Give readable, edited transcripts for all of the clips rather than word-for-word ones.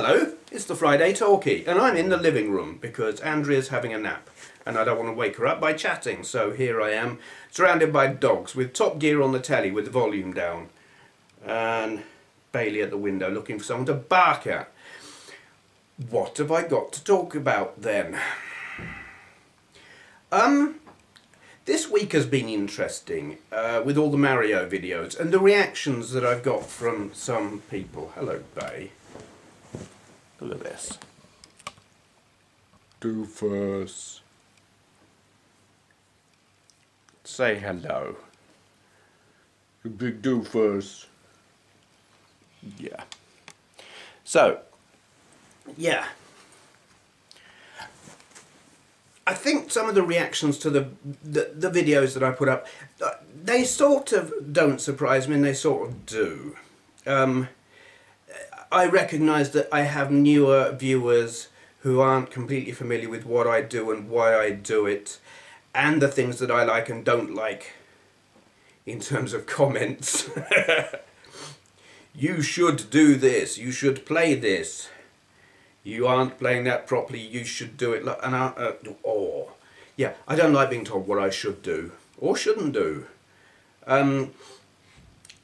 Hello, it's the Friday Talkie, and I'm in the living room because Andrea's having a nap, and I don't want to wake her up by chatting, so here I am, surrounded by dogs, with Top Gear on the telly with the volume down, and Bailey at the window looking for someone to bark at. What have I got to talk about then? This week has been interesting, with all the Mario videos, and the reactions that I've got from some people. Hello, Bay. Look at this. Doofus. Say hello. You big doofus. Yeah. So, yeah. I think some of the reactions to the videos that I put up, they sort of don't surprise me, and they sort of do. I recognise that I have newer viewers who aren't completely familiar with what I do and why I do it, and the things that I like and don't like in terms of comments. You should do this, you should play this, you aren't playing that properly, you should do it. And yeah, I don't like being told what I should do or shouldn't do.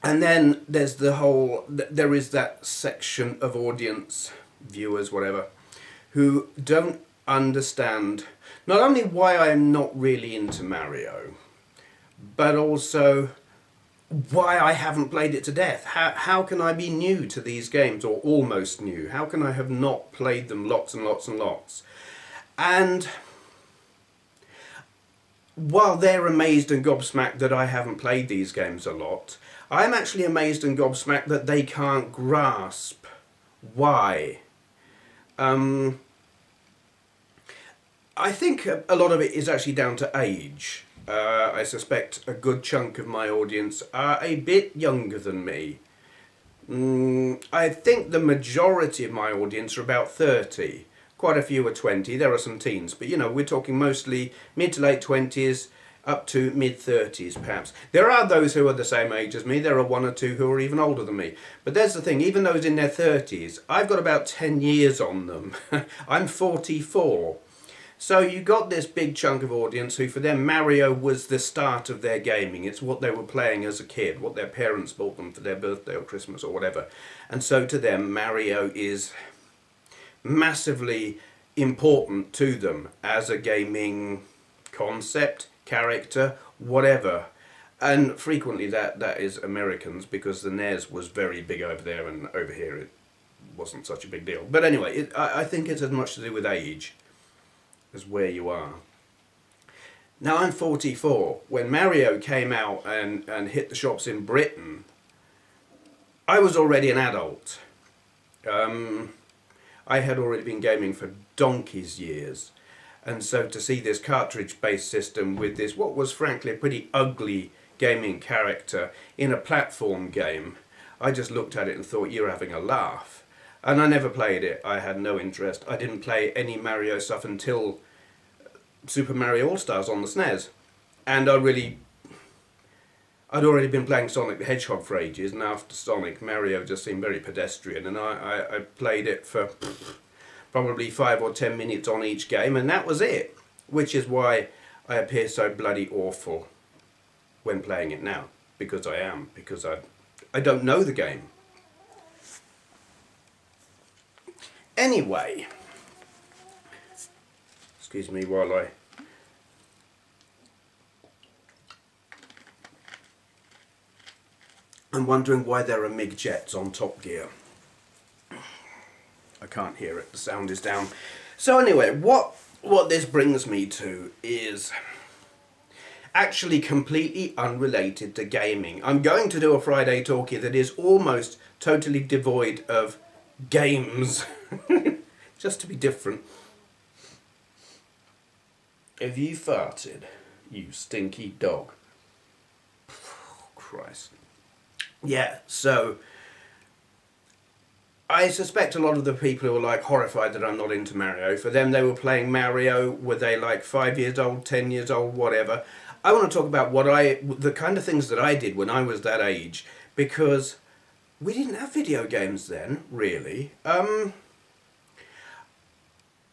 And then there's there is that section of audience, viewers, whatever, who don't understand not only why I'm not really into Mario, but also why I haven't played it to death. How can I be new to these games, or almost new? How can I have not played them lots and lots and lots? And while they're amazed and gobsmacked that I haven't played these games a lot, I'm actually amazed and gobsmacked that they can't grasp why. I think a lot of it is actually down to age. I suspect a good chunk of my audience are a bit younger than me. I think the majority of my audience are about 30. Quite a few are 20. There are some teens, but you know, we're talking mostly mid to late 20s up to mid 30s perhaps. There are those who are the same age as me. There are one or two who are even older than me. But there's the thing, even those in their 30s, I've got about 10 years on them. I'm 44. So you got this big chunk of audience who, for them, Mario was the start of their gaming. It's what they were playing as a kid, what their parents bought them for their birthday or Christmas or whatever. And so to them, Mario is massively important to them as a gaming concept, character, whatever. And frequently that is Americans, because the NES was very big over there, and over here it wasn't such a big deal. But anyway, I think it's as much to do with age as where you are. Now I'm 44. When Mario came out and hit the shops in Britain, I was already an adult. I had already been gaming for donkey's years. And so to see this cartridge-based system with this, what was frankly a pretty ugly gaming character in a platform game, I just looked at it and thought, you're having a laugh. And I never played it. I had no interest. I didn't play any Mario stuff until Super Mario All-Stars on the SNES. And I'd already been playing Sonic the Hedgehog for ages, and after Sonic, Mario just seemed very pedestrian, and I played it for probably 5 or 10 minutes on each game, and that was it. Which is why I appear so bloody awful when playing it now. Because I am. Because I don't know the game. Anyway. Excuse me while I'm wondering why there are MiG jets on Top Gear. I can't hear it, the sound is down. So anyway, what this brings me to is actually completely unrelated to gaming. I'm going to do a Friday Talkie that is almost totally devoid of games, just to be different. Have you farted, you stinky dog? Oh, Christ. Yeah, so I suspect a lot of the people who are like horrified that I'm not into Mario, for them they were playing Mario, were they like 5 years old, 10 years old, whatever. I want to talk about the kind of things that I did when I was that age, because we didn't have video games then, really.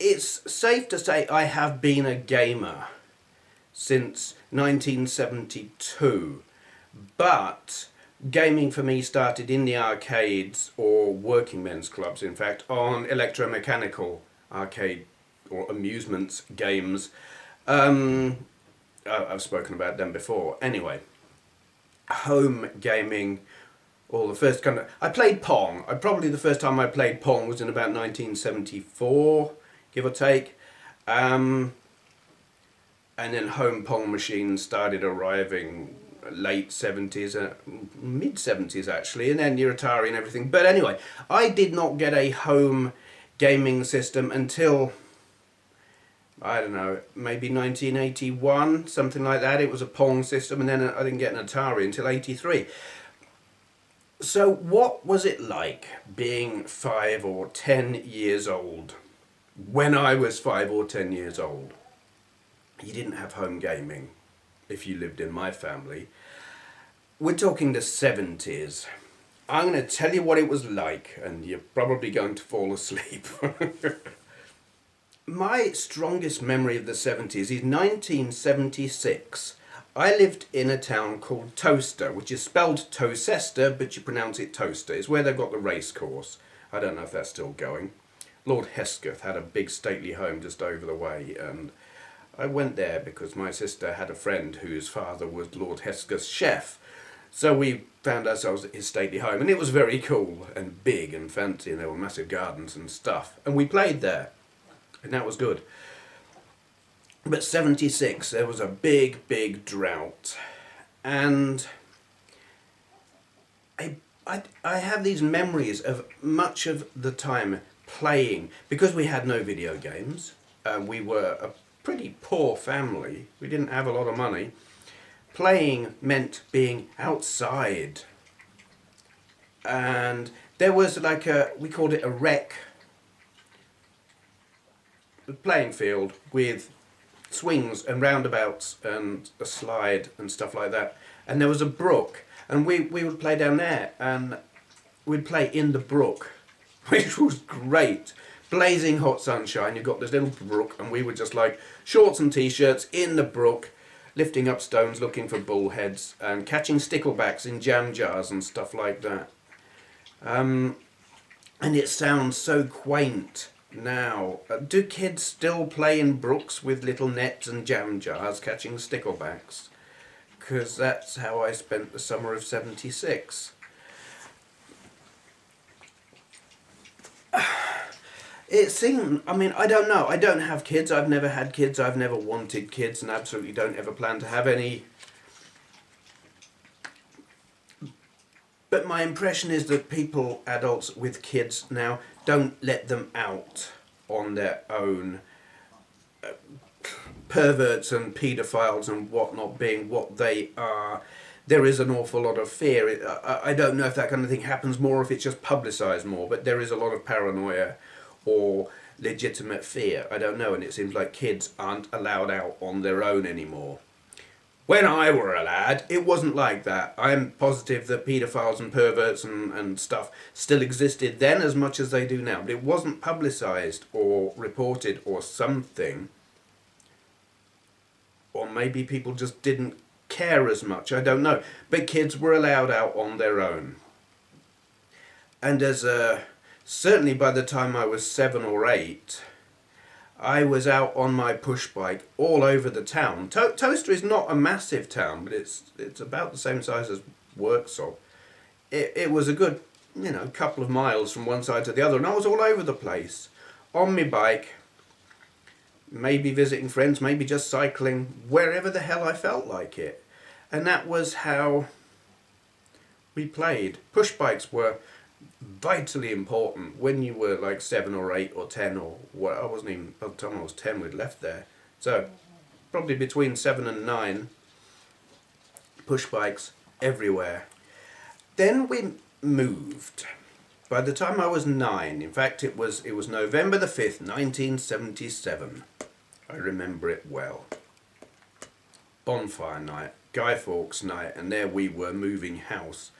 it's safe to say I have been a gamer since 1972, but gaming for me started in the arcades, or working men's clubs in fact, on electromechanical arcade or amusements games. I've spoken about them before. Anyway, home gaming, or the first kind of... I played Pong. Probably the first time I played Pong was in about 1974, give or take. And then home Pong machines started arriving late 70s, mid 70s actually, and then your Atari and everything. But anyway, I did not get a home gaming system until, I don't know, maybe 1981, something like that. It was a Pong system, and then I didn't get an Atari until 83. So what was it like being 5 or 10 years old? When I was 5 or 10 years old, you didn't have home gaming if you lived in my family. We're talking the 70s. I'm going to tell you what it was like, and you're probably going to fall asleep. My strongest memory of the 70s is 1976. I lived in a town called Towcester, which is spelled Towcester, but you pronounce it Towcester. It's where they've got the race course. I don't know if that's still going. Lord Hesketh had a big stately home just over the way, and I went there because my sister had a friend whose father was Lord Hesketh's chef. So we found ourselves at his stately home, and it was very cool and big and fancy, and there were massive gardens and stuff. And we played there, and that was good. But 76, there was a big, big drought. And I have these memories of much of the time playing, because we had no video games. We were a pretty poor family. We didn't have a lot of money. Playing meant being outside. And there was like we called it a rec, a playing field with swings and roundabouts and a slide and stuff like that. And there was a brook, and we would play down there, and we'd play in the brook, which was great. Blazing hot sunshine, you've got this little brook, and we were just like shorts and t-shirts in the brook, lifting up stones looking for bullheads and catching sticklebacks in jam jars and stuff like that. And it sounds so quaint now. Do kids still play in brooks with little nets and jam jars catching sticklebacks? Because that's how I spent the summer of 76. It seemed, I mean, I don't know. I don't have kids. I've never had kids. I've never wanted kids, and absolutely don't ever plan to have any. But my impression is that people, adults with kids now, don't let them out on their own. Perverts and paedophiles and whatnot being what they are. There is an awful lot of fear. I don't know if that kind of thing happens more, or if it's just publicised more, but there is a lot of paranoia or legitimate fear. I don't know, and it seems like kids aren't allowed out on their own anymore. When I were a lad, it wasn't like that. I'm positive that paedophiles and perverts and stuff still existed then as much as they do now, but it wasn't publicised or reported or something. Or maybe people just didn't care as much, I don't know. But kids were allowed out on their own. And certainly by the time I was 7 or 8, I was out on my push bike all over the town. Towcester is not a massive town, but it's about the same size as Worksop. It was a good, couple of miles from one side to the other, and I was all over the place on my bike, maybe visiting friends, maybe just cycling, wherever the hell I felt like it. And that was how we played. Push bikes were vitally important when you were like 7 or 8 or 10 or what. I wasn't even, by the time I was 10 we'd left there. So probably between 7 and 9, push bikes everywhere. Then we moved. By the time I was 9, in fact it was November the 5th, 1977. I remember it well. Bonfire night, Guy Fawkes night, and there we were moving house.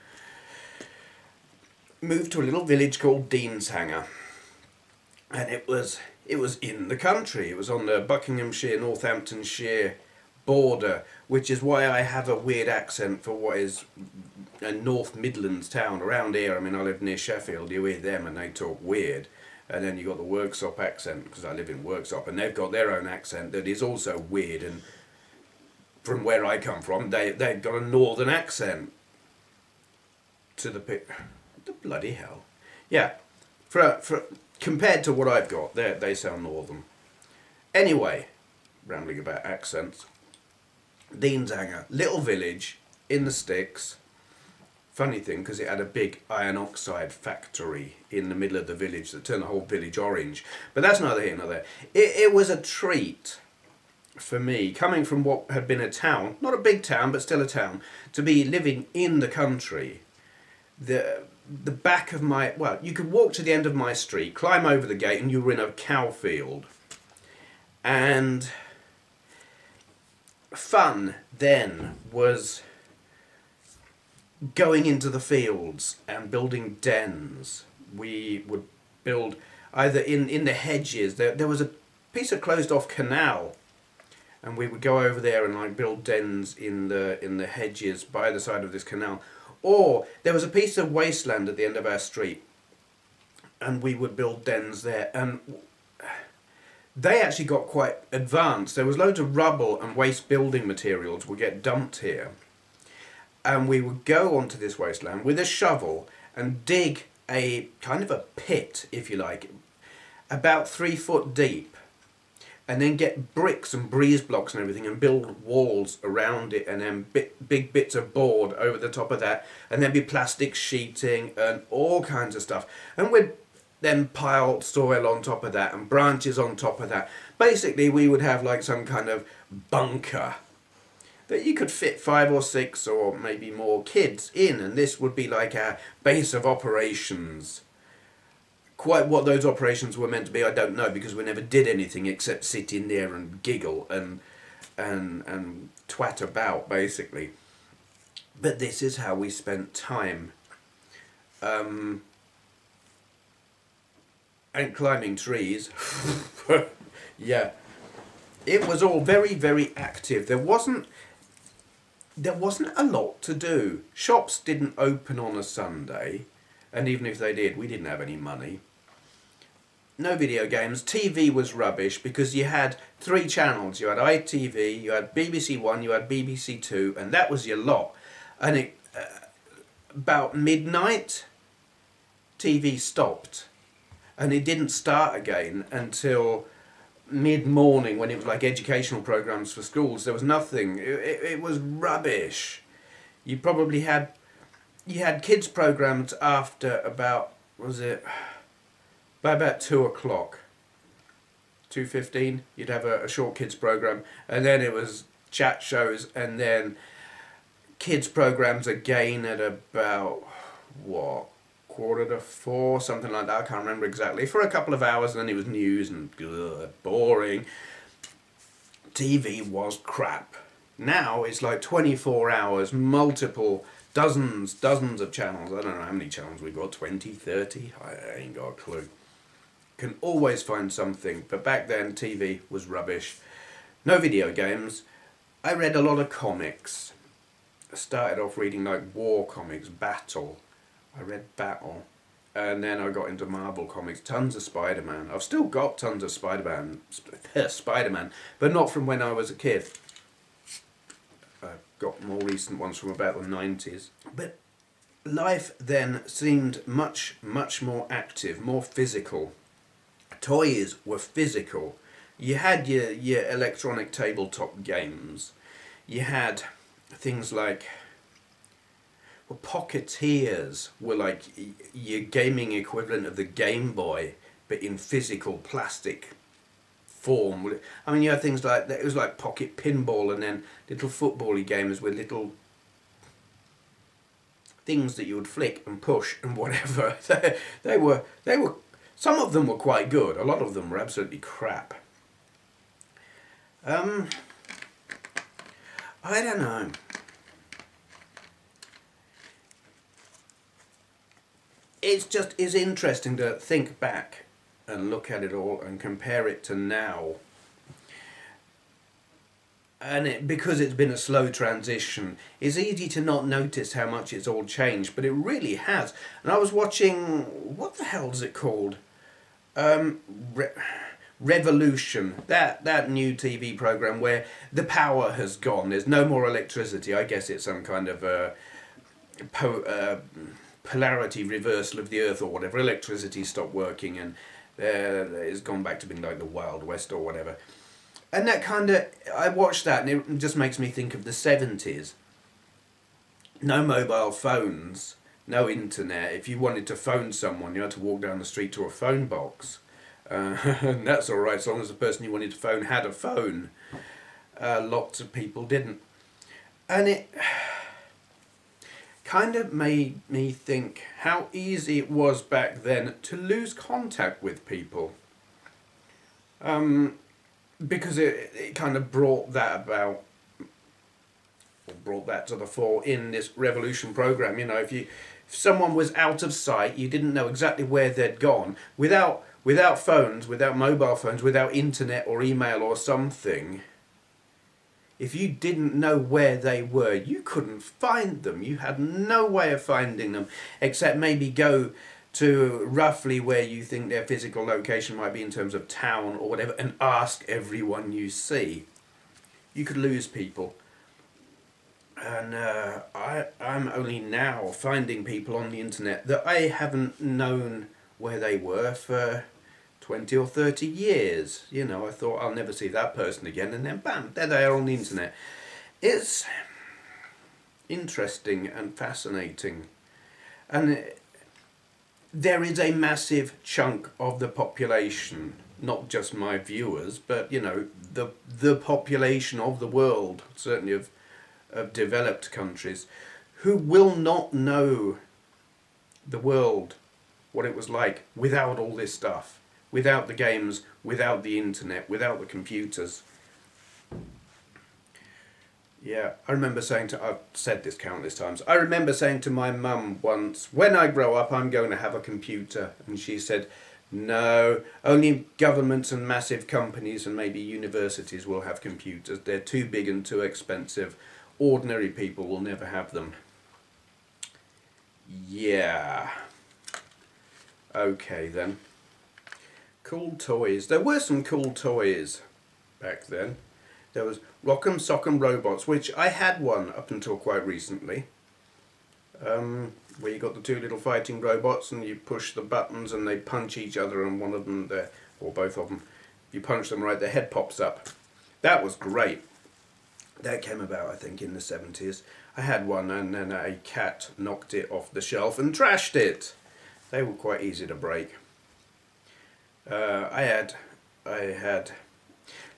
Moved to a little village called Deanshanger, and it was it was in the country. It was on the Buckinghamshire, Northamptonshire border, which is why I have a weird accent for what is a North Midlands town around here. I mean, I live near Sheffield. You hear them and they talk weird. And then you got the Worksop accent, because I live in Worksop, and they've got their own accent that is also weird. And from where I come from, they've got a northern accent. To the bloody hell, yeah. For compared to what I've got, they sound northern. Anyway, rambling about accents. Deanshanger, little village in the sticks. Funny thing, because it had a big iron oxide factory in the middle of the village that turned the whole village orange. But that's neither here nor there. It was a treat for me, coming from what had been a town, not a big town, but still a town, to be living in the country. The back of my, well, you could walk to the end of my street, climb over the gate, and you were in a cow field. And fun then was going into the fields and building dens. We would build either in the hedges. There was a piece of closed off canal, and we would go over there and like build dens in the hedges by the side of this canal. Or there was a piece of wasteland at the end of our street, and we would build dens there. And they actually got quite advanced. There was loads of rubble and waste building materials would get dumped here. And we would go onto this wasteland with a shovel and dig a kind of a pit, if you like, about 3 foot deep, and then get bricks and breeze blocks and everything and build walls around it, and then big bits of board over the top of that, and then be plastic sheeting and all kinds of stuff. And we'd then pile soil on top of that and branches on top of that. Basically, we would have like some kind of bunker that you could fit 5 or 6 or maybe more kids in, and this would be like our base of operations. Quite what those operations were meant to be, I don't know, because we never did anything except sit in there and giggle and twat about, basically. But this is how we spent time. And climbing trees. Yeah. It was all very, very active. There wasn't a lot to do. Shops didn't open on a Sunday, and even if they did, we didn't have any money. No video games. TV was rubbish because you had 3 channels. You had ITV, you had BBC One, you had BBC Two, and that was your lot. And about midnight, TV stopped, and it didn't start again until mid-morning, when it was like educational programs for schools. There was nothing. It was rubbish. You probably had kids programs after about, by about 2 o'clock, 2:15. You'd have a short kids program, and then it was chat shows, and then kids programs again at about 3:45, something like that. I can't remember exactly, for a couple of hours, and then it was news and boring. TV was crap. Now it's like 24 hours, multiple dozens of channels. I don't know how many channels we've got, 20, 30, I ain't got a clue. Can always find something, but back then TV was rubbish. No video games. I read a lot of comics. I started off reading like war comics, Battle. I read Battle, and then I got into Marvel comics, tons of Spider-Man. I've still got tons of Spider-Man, but not from when I was a kid. I've got more recent ones from about the 90s. But life then seemed much, much more active, more physical. Toys were physical. You had your electronic tabletop games. You had things like... Well, Pocketeers were like your gaming equivalent of the Game Boy, but in physical plastic form. I mean, you had things like that. It was like pocket pinball, and then little football-y games with little things that you would flick and push and whatever. They were. Some of them were quite good. A lot of them were absolutely crap. I don't know. It's interesting to think back and look at it all and compare it to now, and because it's been a slow transition, it's easy to not notice how much it's all changed, but it really has. And I was watching, what the hell is it called? Revolution, that new TV program where the power has gone. There's no more electricity. I guess it's some kind of polarity reversal of the Earth or whatever. Electricity stopped working, and it's gone back to being like the Wild West or whatever. And that kind of, I watched that and it just makes me think of the 70s. No mobile phones, no internet. If you wanted to phone someone, you had to walk down the street to a phone box. And that's all right, as long as the person you wanted to phone had a phone. Lots of people didn't. And it kind of made me think how easy it was back then to lose contact with people. Because it kind of brought that about, or brought that to the fore in this revolution program. You know, if someone was out of sight, you didn't know exactly where they'd gone. Without phones, without mobile phones, without internet or email or something, if you didn't know where they were, you couldn't find them. You had no way of finding them, except maybe go to roughly where you think their physical location might be in terms of town or whatever, and ask everyone you see. You could lose people. And I'm only now finding people on the internet that I haven't known where they were for 20 or 30 years. You know, I thought I'll never see that person again, and then bam, there they are on the internet. It's interesting and fascinating. And there is a massive chunk of the population, not just my viewers, but, you know, the population of the world, certainly of developed countries, who will not know the world, what it was like without all this stuff, without the games, without the internet, without the computers. Yeah, I remember saying I've said this countless times, I remember saying to my mum once, when I grow up I'm going to have a computer. And she said, no, only governments and massive companies and maybe universities will have computers. They're too big and too expensive. Ordinary people will never have them. Yeah. Okay then. Cool toys. There were some cool toys back then. There was Rock'em Sock'em Robots, which I had one up until quite recently. Where you got the two little fighting robots and you push the buttons and they punch each other, and one of them, or both of them, if you punch them right, their head pops up. That was great. That came about, I think, in the 70s. I had one and then a cat knocked it off the shelf and trashed it. They were quite easy to break. I had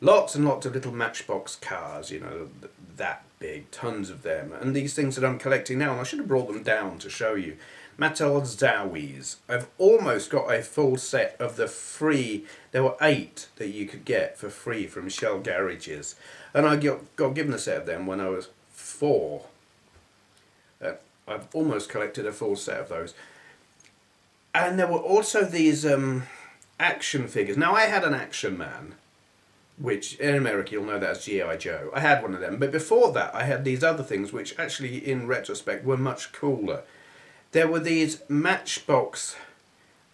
lots and lots of little Matchbox cars, you know, that big, tons of them. And these things that I'm collecting now, and I should have brought them down to show you. Mattel's Zowies. I've almost got a full set of the free, there were 8 that you could get for free from Shell garages. And I got given a set of them when I was 4. I've almost collected a full set of those. And there were also these action figures. Now I had an Action Man, which in America you'll know that as G.I. Joe. I had one of them, but before that I had these other things which actually in retrospect were much cooler. There were these Matchbox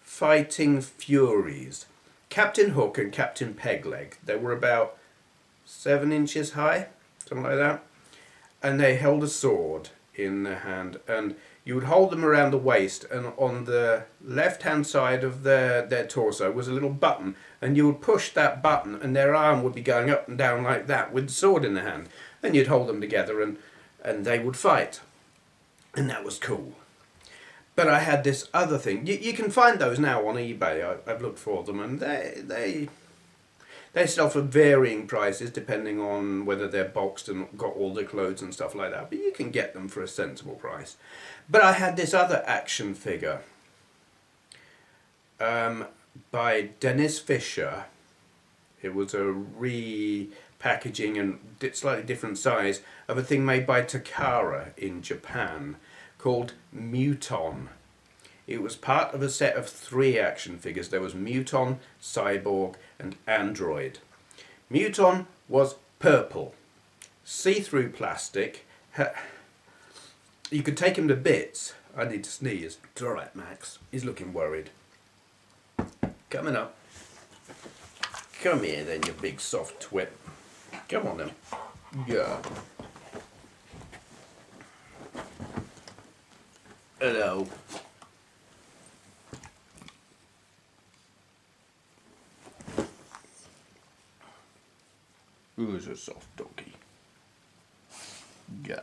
Fighting Furies, Captain Hook and Captain Pegleg. They were about 7 inches high, something like that, and they held a sword in their hand, and you would hold them around the waist, and on the left hand side of their torso was a little button, and you would push that button and their arm would be going up and down like that with the sword in the hand, and you'd hold them together and they would fight, and that was cool. But I had this other thing. You can find those now on eBay. I've looked for them, and they sell for varying prices depending on whether they're boxed and got all the clothes and stuff like that. But you can get them for a sensible price. But I had this other action figure by Dennis Fisher. It was a repackaging and slightly different size of a thing made by Takara in Japan called Muton. It was part of a set of 3 action figures. There was Muton, Cyborg and Android. Muton was purple, see-through plastic. You could take him to bits. I need to sneeze. It's alright, Max. He's looking worried. Coming up. Come here then, you big soft twit. Come on then. Yeah. Hello. Who's a soft doggy? Yeah.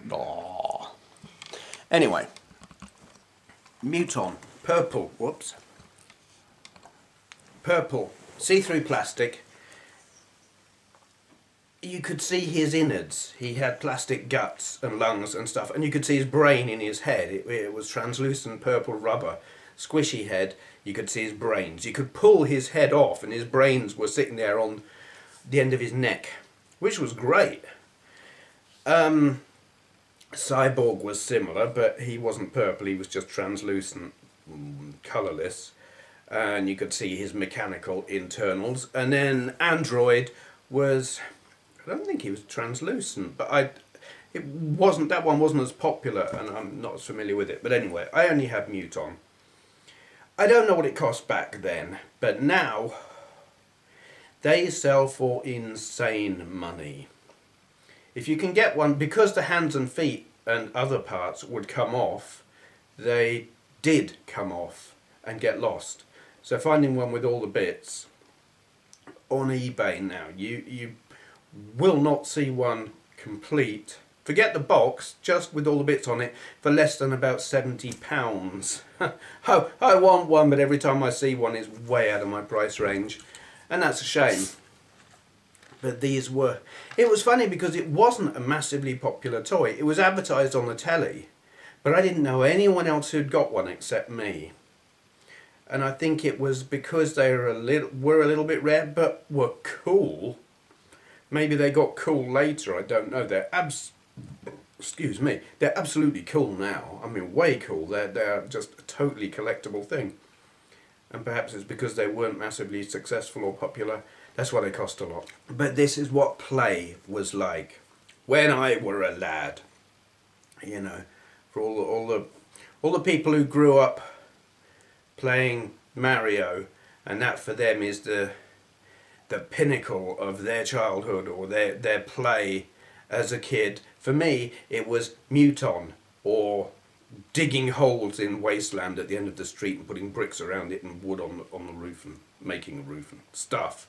Aww. Anyway, Muton, purple, whoops. Purple, see-through plastic. You could see his innards. He had plastic guts and lungs and stuff, and you could see his brain in his head. It was translucent purple rubber, squishy head. You could see his brains. You could pull his head off, and his brains were sitting there on the end of his neck, which was great. Cyborg was similar, but he wasn't purple. He was just translucent, colourless, and you could see his mechanical internals. And then Android was, I don't think he was translucent, but that one wasn't as popular, and I'm not as familiar with it. But anyway, I only had Muton. I don't know what it cost back then, but now they sell for insane money. If you can get one, because the hands and feet and other parts would come off, they did come off and get lost. So finding one with all the bits on eBay now, you will not see one complete. Forget the box, just with all the bits on it, for less than about £70. I want one, but every time I see one, it's way out of my price range, and that's a shame. But these were... It was funny because it wasn't a massively popular toy. It was advertised on the telly, but I didn't know anyone else who'd got one except me. And I think it was because they were a little bit rare, but were cool. Maybe they got cool later, I don't know. Excuse me. They're absolutely cool now. I mean, way cool. They're just a totally collectible thing. And perhaps it's because they weren't massively successful or popular. That's why they cost a lot. But this is what play was like when I were a lad. You know, for all the people who grew up playing Mario, and that for them is the pinnacle of their childhood or their play as a kid. For me, it was Muton, or digging holes in wasteland at the end of the street and putting bricks around it and wood on the roof and making a roof and stuff.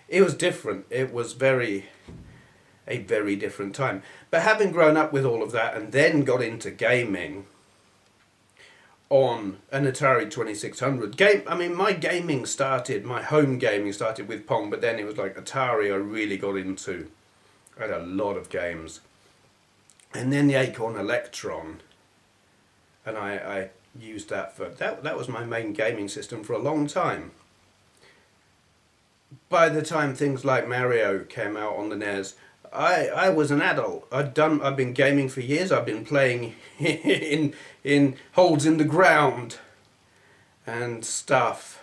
It was different. It was a very different time. But having grown up with all of that and then got into gaming on an Atari 2600 my gaming started, my home gaming started with Pong, but then it was like Atari I really got into. I had a lot of games. And then the Acorn Electron, and I used that for, that was my main gaming system for a long time. By the time things like Mario came out on the NES, I was an adult. I've been gaming for years. I've been playing in holes in the ground and stuff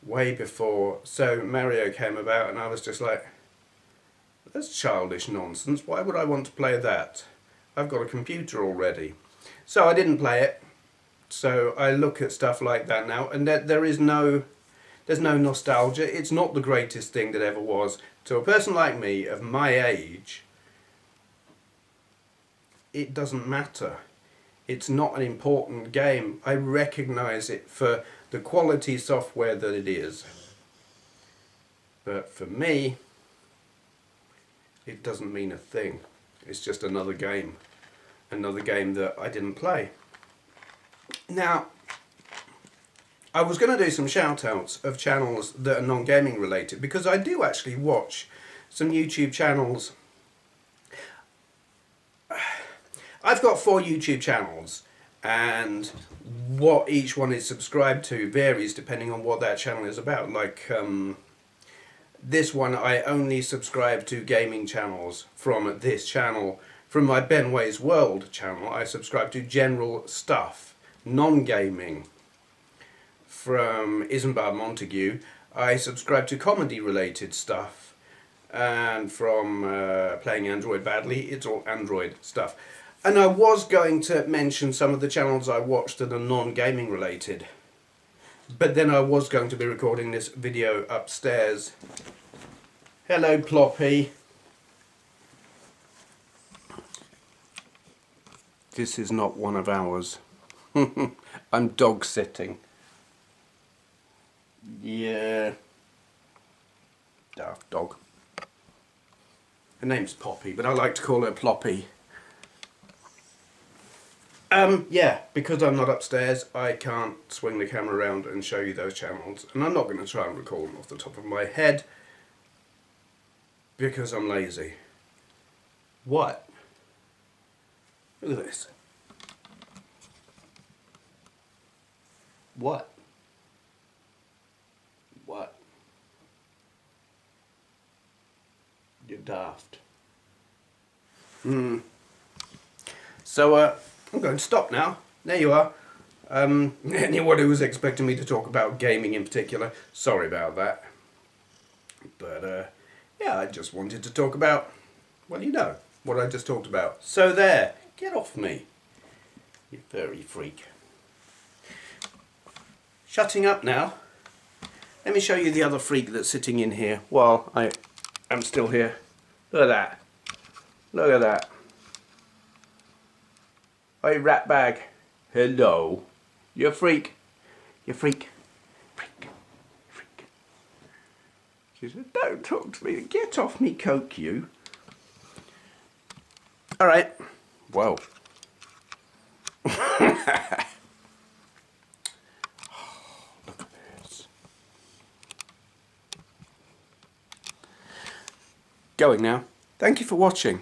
way before. So Mario came about and I was just like, that's childish nonsense. Why would I want to play that? I've got a computer already. So I didn't play it. So I look at stuff like that now, and there's no nostalgia. It's not the greatest thing that ever was. To a person like me, of my age, it doesn't matter. It's not an important game. I recognise it for the quality software that it is. But for me, it doesn't mean a thing. It's just another game. Another game that I didn't play. Now, I was going to do some shout-outs of channels that are non-gaming related, because I do actually watch some YouTube channels. I've got 4 YouTube channels, and what each one is subscribed to varies depending on what that channel is about. Like This one, I only subscribe to gaming channels from this channel. From my Benway's World channel, I subscribe to general stuff, non-gaming. From Isambard Montague, I subscribe to comedy-related stuff. And from Playing Android Badly, it's all Android stuff. And I was going to mention some of the channels I watched that are non-gaming related. But then I was going to be recording this video upstairs. Hello, Ploppy. This is not one of ours. I'm dog sitting. Yeah. Daft dog. Her name's Poppy, but I like to call her Ploppy. Yeah, because I'm not upstairs, I can't swing the camera around and show you those channels. And I'm not going to try and record them off the top of my head, because I'm lazy. What? Look at this. What? What? You're daft. So, I'm going to stop now. There you are. Anyone who was expecting me to talk about gaming in particular, sorry about that. But, yeah, I just wanted to talk about, well, you know, what I just talked about. So there, get off me, you furry freak. Shutting up now. Let me show you the other freak that's sitting in here while I am still here. Look at that. Look at that. Hey, rat bag. Hello. You're a freak. You're a freak. Freak. Freak. She said, don't talk to me. Get off me, coke, you. Alright. Whoa. Look at this. Going now. Thank you for watching.